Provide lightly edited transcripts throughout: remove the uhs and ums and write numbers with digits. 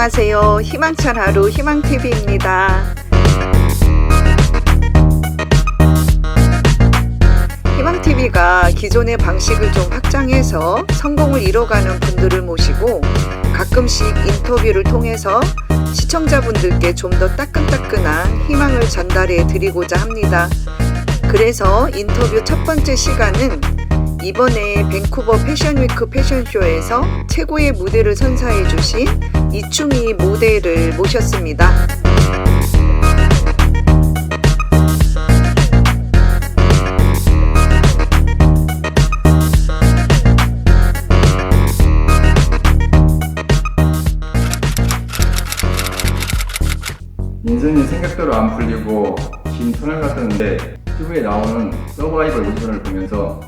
안녕하세요. 희망찬 하루 희망TV입니다. 희망TV가 기존의 방식을 좀 확장해서 성공을 이뤄가는 분들을 모시고 가끔씩 인터뷰를 통해서 시청자분들께 좀 더 따끈따끈한 희망을 전달해 드리고자 합니다. 그래서 인터뷰 첫 번째 시간은 이번에 밴쿠버 패션위크 패션쇼에서 최고의 무대를 선사해 주신 이충희 모델을 모셨습니다. 인생이 생각대로 안 풀리고 긴 터널 같았는데 TV에 나오는 서바이벌 오디션을 보면서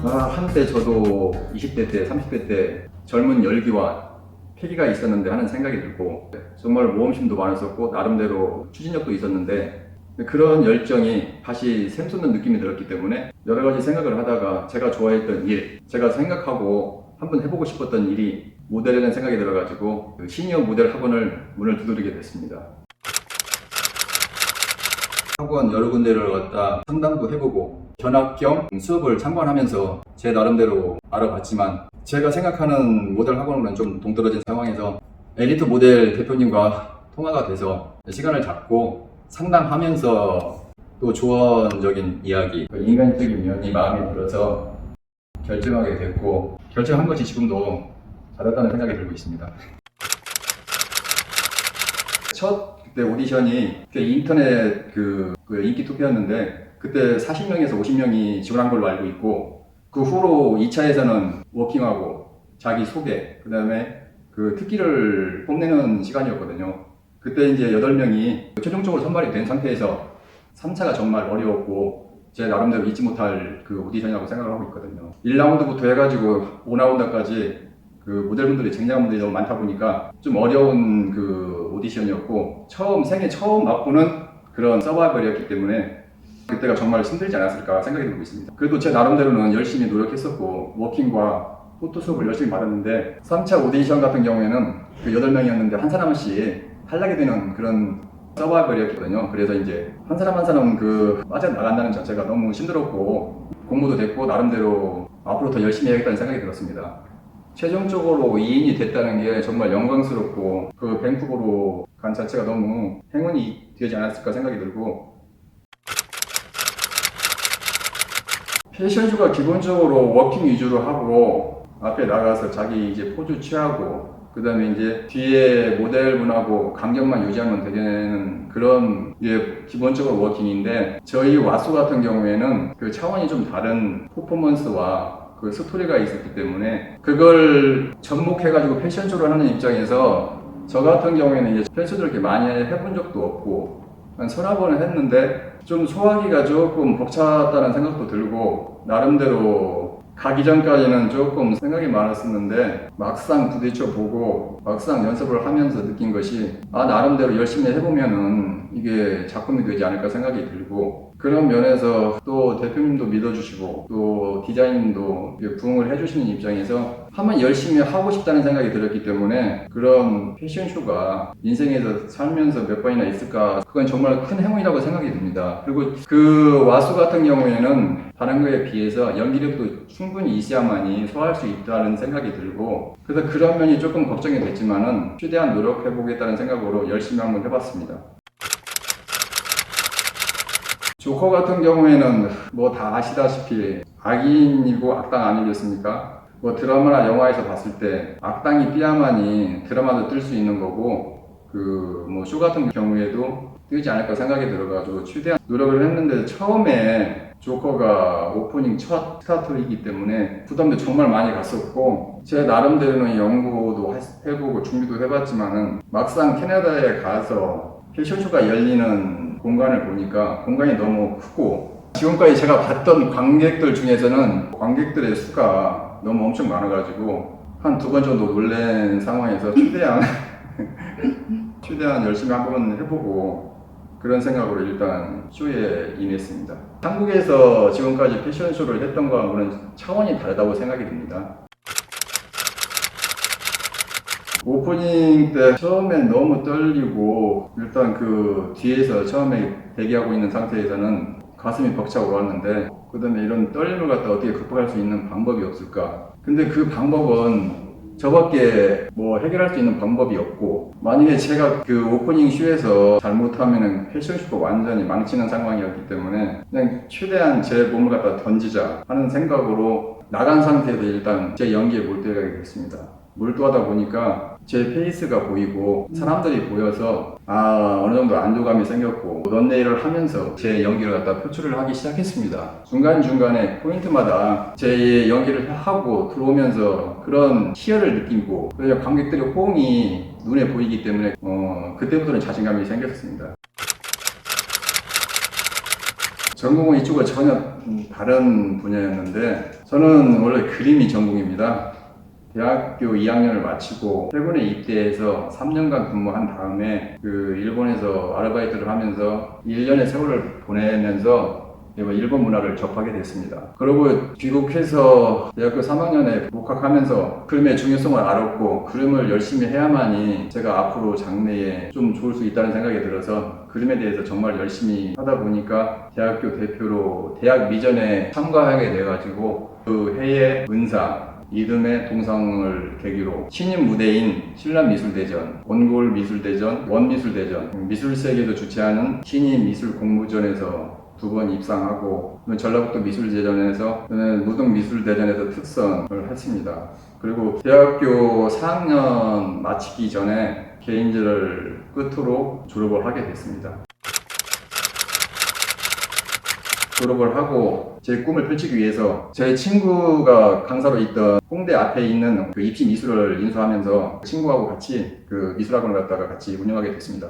한때 저도 20대 때, 30대 때 젊은 열기와 패기가 있었는데 하는 생각이 들고 정말 모험심도 많았었고 나름대로 추진력도 있었는데 그런 열정이 다시 샘솟는 느낌이 들었기 때문에 여러 가지 생각을 하다가 제가 좋아했던 일, 제가 생각하고 한번 해보고 싶었던 일이 모델이라는 생각이 들어가지고 시니어 모델 학원을 문을 두드리게 됐습니다. 학원 여러 군데를 갔다 상담도 해보고 견학 겸 수업을 참관하면서 제 나름대로 알아봤지만 제가 생각하는 모델 학원으로는 좀 동떨어진 상황에서 엘리트 모델 대표님과 통화가 돼서 시간을 잡고 상담하면서 또 조언적인 이야기, 인간적인 면이 마음에 들어서 결정하게 됐고 결정한 것이 지금도 잘했다는 생각이 들고 있습니다. 첫 그때 오디션이 인터넷 그 인기 투표였는데 그때 40명에서 50명이 지원한 걸로 알고 있고 그 후로 2차에서는 워킹하고 자기 소개 그 다음에 그 특기를 뽐내는 시간이었거든요. 그때 이제 8명이 최종적으로 선발이 된 상태에서 3차가 정말 어려웠고 제 나름대로 잊지 못할 그 오디션이라고 생각을 하고 있거든요. 1라운드부터 해가지고 5라운드까지 그 모델분들이 쟁쟁한 분들이 너무 많다 보니까 좀 어려운 그 오디션이었고 생애 처음 맛보는 그런 서바이벌이었기 때문에 그때가 정말 힘들지 않았을까 생각이 들고 있습니다. 그래도 제 나름대로는 열심히 노력했었고 워킹과 포토 수업을 열심히 받았는데 3차 오디션 같은 경우에는 그 8명이었는데 한 사람씩 탈락이 되는 그런 서바이벌이었거든요. 그래서 이제 한 사람 한 사람 그 빠져나간다는 자체가 너무 힘들었고 공부도 됐고 나름대로 앞으로 더 열심히 해야겠다는 생각이 들었습니다. 최종적으로 2인이 됐다는 게 정말 영광스럽고 그 밴쿠버로 간 자체가 너무 행운이 되지 않았을까 생각이 들고 패션쇼가 기본적으로 워킹 위주로 하고 앞에 나가서 자기 이제 포즈 취하고 그 다음에 이제 뒤에 모델분하고 간격만 유지하면 되는 그런 게 기본적으로 워킹인데 저희 와수 같은 경우에는 그 차원이 좀 다른 퍼포먼스와 그 스토리가 있었기 때문에 그걸 접목해가지고 패션쇼를 하는 입장에서 저 같은 경우에는 이제 패션쇼를 이렇게 많이 해본 적도 없고 한 서너 번을 했는데 좀 소화하기가 조금 벅찼다는 생각도 들고 나름대로 가기 전까지는 조금 생각이 많았었는데 막상 부딪혀보고 막상 연습을 하면서 느낀 것이 나름대로 열심히 해보면은 이게 작품이 되지 않을까 생각이 들고 그런 면에서 또 대표님도 믿어주시고 또 디자인도 부응을 해주시는 입장에서 한번 열심히 하고 싶다는 생각이 들었기 때문에 그런 패션쇼가 인생에서 살면서 몇 번이나 있을까 그건 정말 큰 행운이라고 생각이 듭니다. 그리고 그 와수 같은 경우에는 다른 거에 비해서 연기력도 충분히 있어야만이 소화할 수 있다는 생각이 들고 그래서 그런 면이 조금 걱정이 됐지만은 최대한 노력해보겠다는 생각으로 열심히 한번 해봤습니다. 조커 같은 경우에는 뭐 다 아시다시피 악인이고 악당 아니겠습니까? 뭐 드라마나 영화에서 봤을 때 악당이 삐야만이 드라마도 뜰 수 있는 거고 그 뭐 쇼 같은 경우에도 뜨지 않을까 생각이 들어가지고 최대한 노력을 했는데 처음에 조커가 오프닝 첫 스타트이기 때문에 부담도 정말 많이 갔었고 제 나름대로는 연구도 해보고 준비도 해봤지만은 막상 캐나다에 가서 패션쇼가 열리는 공간을 보니까 공간이 너무 크고 지금까지 제가 봤던 관객들 중에서는 관객들의 수가 너무 엄청 많아가지고 한 2번 정도 놀란 상황에서 최대한 열심히 한번 해보고 그런 생각으로 일단 쇼에 임했습니다. 한국에서 지금까지 패션쇼를 했던 거하고는 차원이 다르다고 생각이 듭니다. 오프닝 때 처음엔 너무 떨리고 일단 그 뒤에서 처음에 대기하고 있는 상태에서는 가슴이 벅차 올랐는데 그 다음에 이런 떨림을 갖다 어떻게 극복할 수 있는 방법이 없을까. 근데 그 방법은 저밖에 뭐 해결할 수 있는 방법이 없고, 만약에 제가 그 오프닝 쇼에서 잘못하면은 패션쇼가 완전히 망치는 상황이었기 때문에 그냥 최대한 제 몸을 갖다 던지자 하는 생각으로 나간 상태에서 일단 제 연기에 몰두하게 됐습니다. 몰두하다 보니까 제 페이스가 보이고 사람들이 보여서 어느 정도 안도감이 생겼고 런웨이를 하면서 제 연기를 갖다 표출을 하기 시작했습니다. 중간중간에 포인트마다 제 연기를 하고 들어오면서 그런 희열을 느끼고 관객들의 호응이 눈에 보이기 때문에 그때부터는 자신감이 생겼습니다. 전공은 이쪽과 전혀 다른 분야였는데 저는 원래 그림이 전공입니다. 대학교 2학년을 마치고 해군에 입대해서 3년간 근무한 다음에 그 일본에서 아르바이트를 하면서 1년의 세월을 보내면서 일본 문화를 접하게 됐습니다. 그리고 귀국해서 대학교 3학년에 복학하면서 그림의 중요성을 알았고 그림을 열심히 해야만이 제가 앞으로 장래에 좀 좋을 수 있다는 생각이 들어서 그림에 대해서 정말 열심히 하다 보니까 대학교 대표로 대학 미전에 참가하게 돼가지고 그 해에 은사 이듬해 동상을 계기로 신인 무대인 신라미술대전, 원골미술대전, 원미술대전, 미술세계도 주최하는 신인 미술공모전에서 2번 입상하고 전라북도 미술대전에서 무등미술대전에서 특선을 했습니다. 그리고 대학교 4학년 마치기 전에 개인전을 끝으로 졸업을 하게 됐습니다. 졸업을 하고 제 꿈을 펼치기 위해서 제 친구가 강사로 있던 홍대 앞에 있는 그 입시 미술을 인수하면서 친구하고 같이 그 미술학원을 갖다가 같이 운영하게 됐습니다.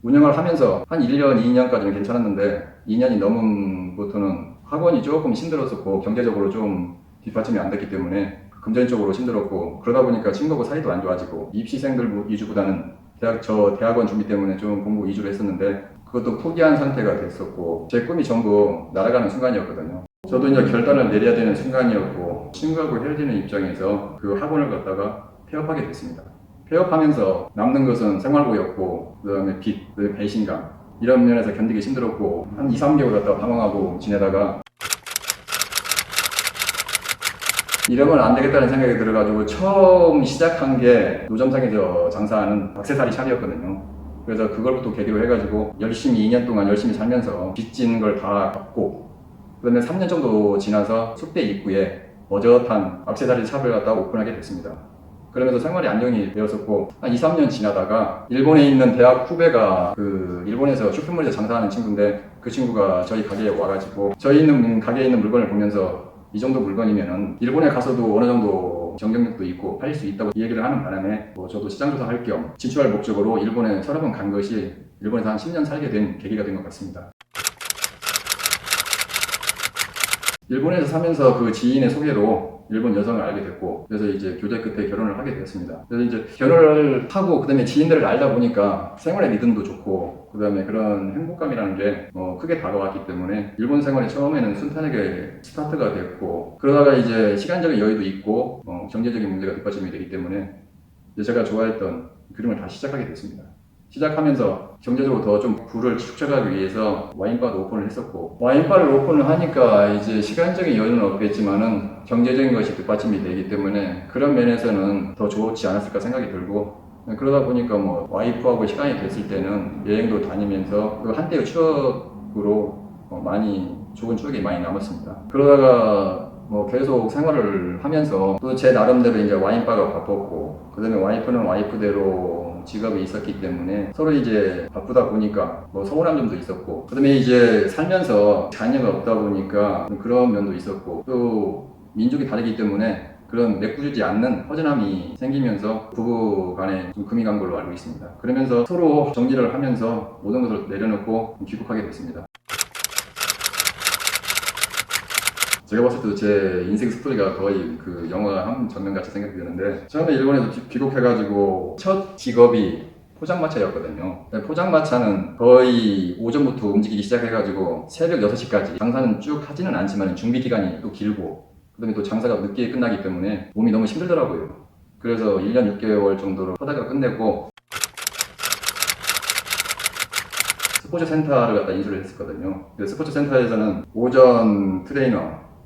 운영을 하면서 한 1년, 2년까지는 괜찮았는데 2년이 넘은부터는 학원이 조금 힘들었었고 경제적으로 좀 뒷받침이 안 됐기 때문에 금전적으로 힘들었고 그러다 보니까 친구하고 사이도 안 좋아지고 입시생들 위주보다는 대학원 준비 때문에 좀 공부 위주로 했었는데 그것도 포기한 상태가 됐었고 제 꿈이 전부 날아가는 순간이었거든요. 저도 이제 결단을 내려야 되는 순간이었고 친구하고 헤어지는 입장에서 그 학원을 갔다가 폐업하게 됐습니다. 폐업하면서 남는 것은 생활고였고 그 다음에 빚, 배신감 이런 면에서 견디기 힘들었고 한 2, 3개월 갔다가 방황하고 지내다가 이러면 안 되겠다는 생각이 들어가지고 처음 시작한 게 노점상에서 장사하는 액세서리 샵이었거든요. 그래서 그걸부터 계기로 해가지고 열심히 2년 동안 열심히 살면서 빚진 걸 다 갚고 그 다음에 3년 정도 지나서 숙대 입구에 어젓한 액세서리 샵을 갖다 오픈하게 됐습니다. 그러면서 생활이 안정이 되었었고 한 2, 3년 지나다가 일본에 있는 대학 후배가 그 일본에서 쇼핑몰에서 장사하는 친구인데 그 친구가 저희 가게에 와가지고 저희 있는 가게에 있는 물건을 보면서 이 정도 물건이면은 일본에 가서도 어느 정도 경쟁력도 있고 팔릴 수 있다고 얘기를 하는 바람에 저도 시장 조사할 겸 진출할 목적으로 일본에 서너 번 간 것이 일본에서 한 10년 살게 된 계기가 된 것 같습니다. 일본에서 사면서 그 지인의 소개로 일본 여성을 알게 됐고 그래서 이제 교제 끝에 결혼을 하게 되었습니다. 그래서 이제 결혼을 하고 그 다음에 지인들을 알다 보니까 생활의 리듬도 좋고 그 다음에 그런 행복감이라는 게 크게 다가왔기 때문에 일본 생활이 처음에는 순탄하게 스타트가 됐고 그러다가 이제 시간적인 여유도 있고 경제적인 문제가 뒷받침이 되기 때문에 이제 제가 좋아했던 그림을 다시 시작하게 됐습니다. 시작하면서 경제적으로 더 좀 부를 축적하기 위해서 와인바도 오픈을 했었고 와인바를 오픈을 하니까 이제 시간적인 여유는 없겠지만은 경제적인 것이 뒷받침이 되기 때문에 그런 면에서는 더 좋지 않았을까 생각이 들고 그러다 보니까 와이프하고 시간이 됐을 때는 여행도 다니면서 그 한때의 추억으로 많이 좋은 추억이 많이 남았습니다. 그러다가 계속 생활을 하면서 또 제 나름대로 이제 와인바가 바빴고 그 다음에 와이프는 와이프대로 직업이 있었기 때문에 서로 이제 바쁘다 보니까 서운한 점도 있었고 그 다음에 이제 살면서 자녀가 없다 보니까 그런 면도 있었고 또 민족이 다르기 때문에 그런 메꾸지 않는 허전함이 생기면서 부부 간에 좀 금이 간 걸로 알고 있습니다. 그러면서 서로 정리를 하면서 모든 것을 내려놓고 귀국하게 됐습니다. 제가 봤을 때도 제 인생 스토리가 거의 그 영화 한 장면같이 생각이 드는데 처음에 일본에서 귀국해가지고 첫 직업이 포장마차였거든요. 포장마차는 거의 오전부터 움직이기 시작해가지고 새벽 6시까지 장사는 쭉 하지는 않지만 준비 기간이 또 길고 그 다음에 또 장사가 늦게 끝나기 때문에 몸이 너무 힘들더라고요. 그래서 1년 6개월 정도로 하다가 끝냈고 스포츠 센터를 갖다 인수를 했었거든요. 스포츠 센터에서는 오전 트레이너,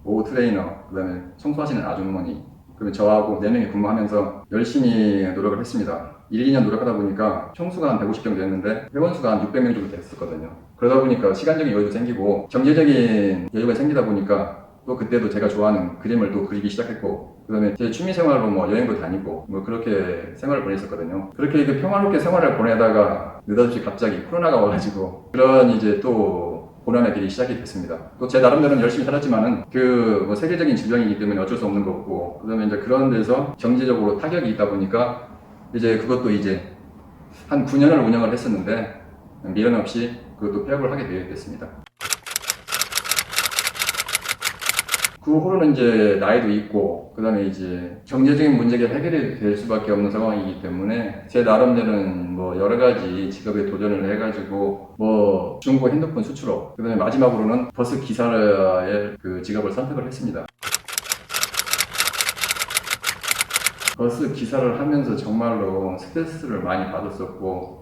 오후 트레이너, 그 다음에 청소하시는 아주머니, 그러면 저하고 4명이 근무하면서 열심히 노력을 했습니다. 1, 2년 노력하다 보니까 총수가 한 150 정도 됐는데 회원수가 한 600명 정도 됐었거든요. 그러다 보니까 시간적인 여유도 생기고 경제적인 여유가 생기다 보니까 또 그때도 제가 좋아하는 그림을 또 그리기 시작했고, 그 다음에 제 취미생활로 뭐 여행도 다니고 뭐 그렇게 생활을 보냈었거든요. 그렇게 평화롭게 생활을 보내다가 느닷없이 갑자기 코로나가 와가지고 그런 이제 또 고난의 길이 시작이 됐습니다. 또 제 나름대로는 열심히 살았지만은 그 뭐 세계적인 질병이기 때문에 어쩔 수 없는 거고, 그다음에 이제 그런 데서 경제적으로 타격이 있다 보니까 이제 그것도 이제 한 9년을 운영을 했었는데 미련 없이 그것도 폐업을 하게 되었습니다. 그 후로는 이제 나이도 있고, 그 다음에 이제 경제적인 문제가 해결이 될 수밖에 없는 상황이기 때문에 제 나름대로는 뭐 여러 가지 직업에 도전을 해가지고 뭐 중고 핸드폰 수출업, 그 다음에 마지막으로는 버스 기사의 그 직업을 선택을 했습니다. 버스 기사를 하면서 정말로 스트레스를 많이 받았었고,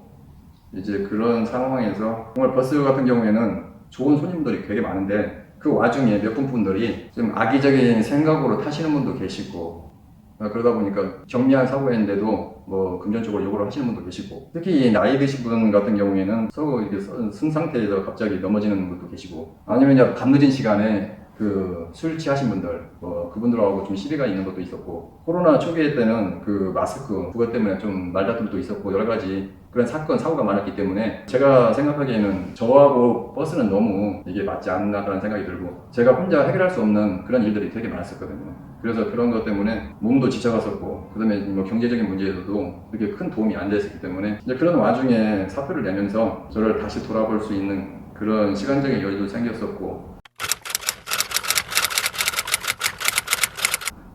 이제 그런 상황에서 정말 버스 같은 경우에는 좋은 손님들이 되게 많은데 그 와중에 몇 분들이 좀 악의적인 생각으로 타시는 분도 계시고, 그러다 보니까 경미한 사고였는데도 뭐 금전적으로 요구를 하시는 분도 계시고, 특히 나이 드신 분 같은 경우에는 서로 이렇게 쓴 상태에서 갑자기 넘어지는 분도 계시고, 아니면 이제 밤늦은 시간에 그 술 취하신 분들, 뭐 그분들하고 좀 시비가 있는 것도 있었고, 코로나 초기에 때는 그 마스크 그것 때문에 좀 말다툼도 있었고 여러 가지 그런 사고가 많았기 때문에 제가 생각하기에는 저하고 버스는 너무 이게 맞지 않나라는 생각이 들고, 제가 혼자 해결할 수 없는 그런 일들이 되게 많았었거든요. 그래서 그런 것 때문에 몸도 지쳐갔었고, 그 다음에 뭐 경제적인 문제에서도 그렇게 큰 도움이 안 됐었기 때문에 이제 그런 와중에 사표를 내면서 저를 다시 돌아볼 수 있는 그런 시간적인 여유도 생겼었고,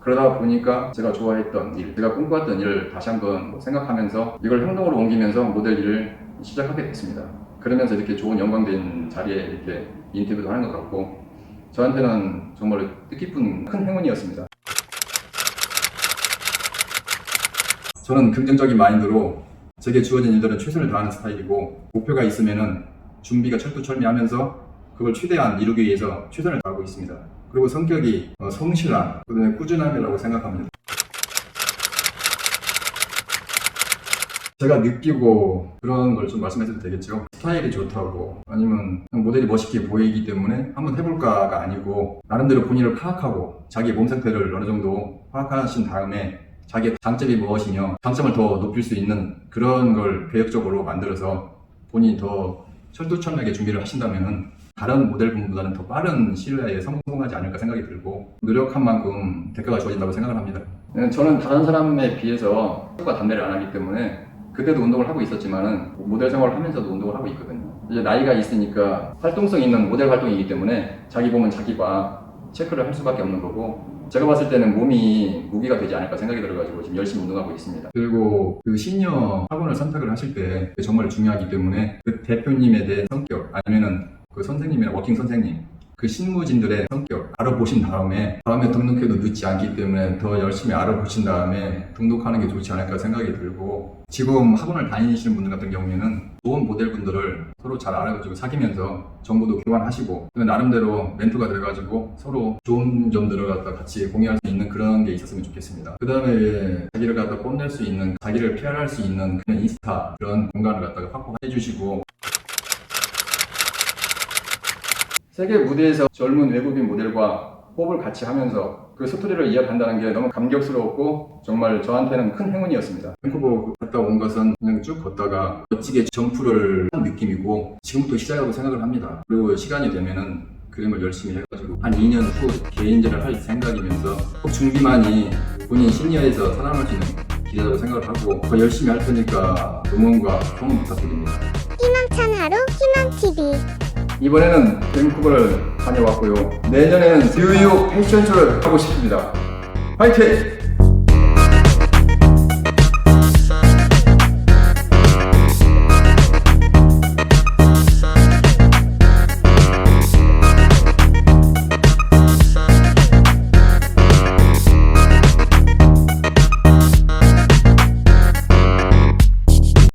그러다 보니까 제가 좋아했던 일, 제가 꿈꿔왔던 일을 다시 한번 생각하면서 이걸 행동으로 옮기면서 모델 일을 시작하게 됐습니다. 그러면서 이렇게 좋은 영광된 자리에 이렇게 인터뷰도 하는 것 같고, 저한테는 정말 뜻깊은 큰 행운이었습니다. 저는 긍정적인 마인드로 제게 주어진 일들은 최선을 다하는 스타일이고, 목표가 있으면은 준비가 철두철미하면서 그걸 최대한 이루기 위해서 최선을 다하고 있습니다. 그리고 성격이 성실한, 그다음에 꾸준함이라고 생각합니다. 제가 느끼고 그런 걸 좀 말씀해도 되겠죠. 스타일이 좋다고, 아니면 모델이 멋있게 보이기 때문에 한번 해볼까가 아니고, 나름대로 본인을 파악하고 자기 몸 상태를 어느 정도 파악하신 다음에 자기의 장점이 무엇이며 장점을 더 높일 수 있는 그런 걸 계획적으로 만들어서 본인이 더 철두철미하게 준비를 하신다면 다른 모델분보다는 더 빠른 시일 내에 성공하지 않을까 생각이 들고, 노력한 만큼 대가가 주어진다고 생각을 합니다. 저는 다른 사람에 비해서 술과 담배를 안 하기 때문에 그때도 운동을 하고 있었지만은 모델 생활을 하면서도 운동을 하고 있거든요. 이제 나이가 있으니까 활동성 있는 모델 활동이기 때문에 자기 몸은 자기가 체크를 할 수밖에 없는 거고, 제가 봤을 때는 몸이 무기가 되지 않을까 생각이 들어가지고 지금 열심히 운동하고 있습니다. 그리고 그 시니어 학원을 선택을 하실 때 정말 중요하기 때문에 그 대표님에 대한 성격, 아니면은 그 선생님이나 워킹 선생님, 그 신무진들의 성격 알아보신 다음에 등록해도 늦지 않기 때문에 더 열심히 알아보신 다음에 등록하는 게 좋지 않을까 생각이 들고, 지금 학원을 다니시는 분들 같은 경우에는 좋은 모델분들을 서로 잘 알아가지고 사귀면서 정보도 교환하시고, 나름대로 멘토가 돼가지고 서로 좋은 점들을 갖다 같이 공유할 수 있는 그런 게 있었으면 좋겠습니다. 그 다음에 자기를 갖다 뽐낼 수 있는, 자기를 PR할 수 있는 그런 인스타 그런 공간을 갖다가 확보해 주시고, 세계 무대에서 젊은 외국인 모델과 호흡을 같이 하면서 그 스토리를 이어간다는 게 너무 감격스러웠고 정말 저한테는 큰 행운이었습니다. 밴쿠버 갔다 온 것은 그냥 쭉 걷다가 멋지게 점프를 한 느낌이고, 지금부터 시작이라고 생각을 합니다. 그리고 시간이 되면은 그림을 열심히 해가지고 한 2년 후 개인전을 할 생각이면서 꼭 준비만이 본인 시니어에서 살아남을 수 있는 길이라고 생각을 하고 더 열심히 할 테니까 응원과 소문 부탁드립니다. 희망찬 하루 희망TV. 이번에는 밴쿠버를 다녀왔고요. 내년에는 뉴욕 패션쇼를 하고 싶습니다. 화이팅!